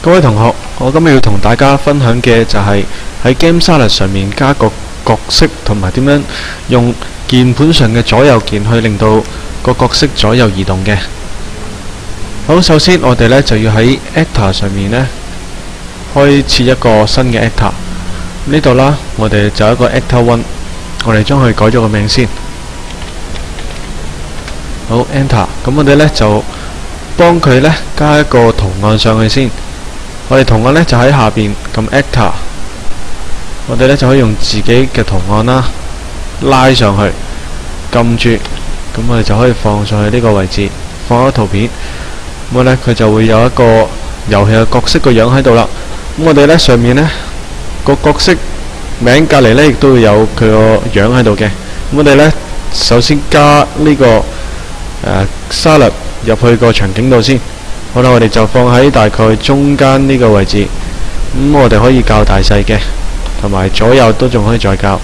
各位同學，我今日要同大家分享嘅就係喺 Game Salad 上面加個角色，同埋點樣用鍵盤上嘅左右鍵去令到個角色左右移動嘅。好，首先我哋呢就要喺 Actor 上面呢開設一個新嘅 Actor。呢度啦，我哋就有一個 Actor 1，我哋將佢改咗個名先。好 ，Enter。咁我哋呢就幫佢呢加一個圖案上去先。我哋圖案呢就喺下邊撳 Actor， 我哋呢就可以用自己嘅圖案啦，拉上去，撳住，咁我哋就可以放上去呢個位置，放咗圖片。咁呢佢就會有一個遊戲嘅角色個樣喺度啦。咁我哋呢上面呢個角色名隔離呢亦都會有佢個樣喺度嘅。咁我哋呢首先加呢個Salad 入去個場景度先。好啦，我哋就放喺大概中間呢個位置。咁我哋可以校大細嘅，同埋左右都仲可以再校。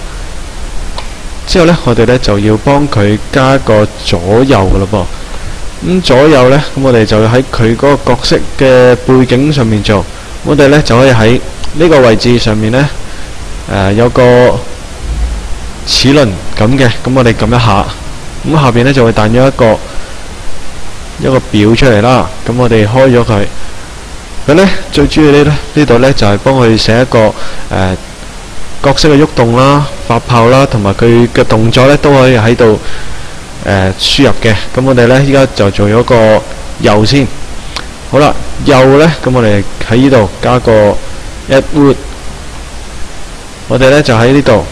之後呢，我哋呢就要幫佢加一個左右嘅咯噃。咁左右呢，咁我哋就要喺佢嗰個角色嘅背景上面做。我哋呢就可以喺呢個位置上面呢，有個齒輪咁嘅。咁我哋撳一下，咁下邊呢就會彈咗一個表出嚟啦。咁我哋開咗佢，佢呢最主要呢度呢就係幫佢寫一個角色嘅喐動啦、發炮啦，同埋佢嘅動作呢都可以喺度輸入嘅。咁我哋呢依家就做咗個右先。好啦，右呢，咁我哋喺呢度加個 add wood。我哋呢就喺呢度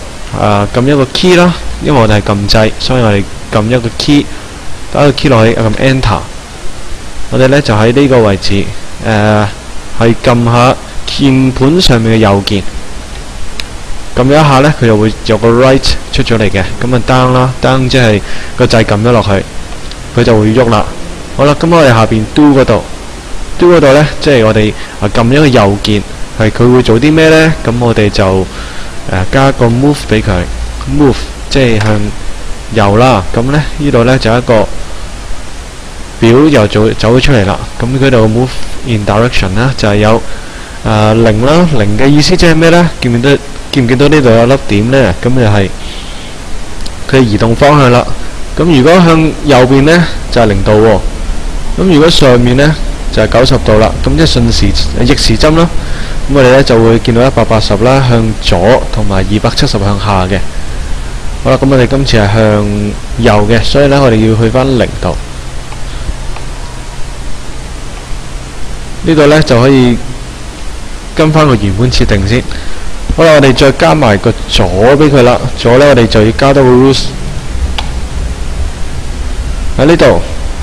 撳一個 key 啦，因為我哋係撳掣，所以我哋撳一個 key， 打個 key 落去，撳 enter。我哋呢就喺呢個位置，係撳下鍵盤上面嘅右鍵，撳咗一下呢，佢就會有個 right 出咗嚟嘅。咁啊 down 啦 ，down 即係個掣撳咗落去，佢就會喐啦。好啦，咁我哋下邊 do 嗰度呢，即係我哋撳一個右鍵，係佢會做啲咩呢？咁我哋就加個 move 俾佢 ，move 即係向右啦。咁呢呢度呢就一個表又走咗出嚟啦。咁佢度 move in direction 啦，就係有0啦。0嘅意思即係咩呢？見唔見到呢度有粒點呢？咁就係佢移動方向啦。咁如果向右邊呢，就係0度喎。咁如果上面呢，就係90度啦。咁即係逆時針啦。咁我哋呢就會見到180啦，向左，同埋270向下嘅。好啦，咁我哋今次係向右嘅，所以呢我哋要去返0度。呢度呢就可以跟翻個原本設定先。好啦，我哋再加埋個左俾佢啦。左呢我哋就要加多個 rules 喺呢度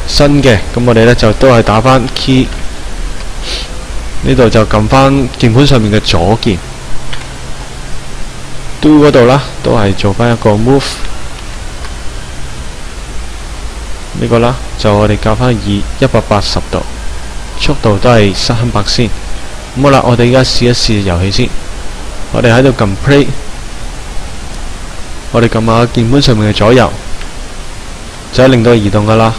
新嘅。咁我哋呢就都係打翻 key， 呢度就撳翻鍵盤上面嘅左鍵。do 嗰度啦，都係做翻一個 move。呢個啦，就我哋校翻180度。速度都係失衡白先。咁好啦，我哋而家試一試遊戲先。我哋喺度撳 play， 我哋撳下鍵盤上面嘅左右，就係令到佢移動噶啦。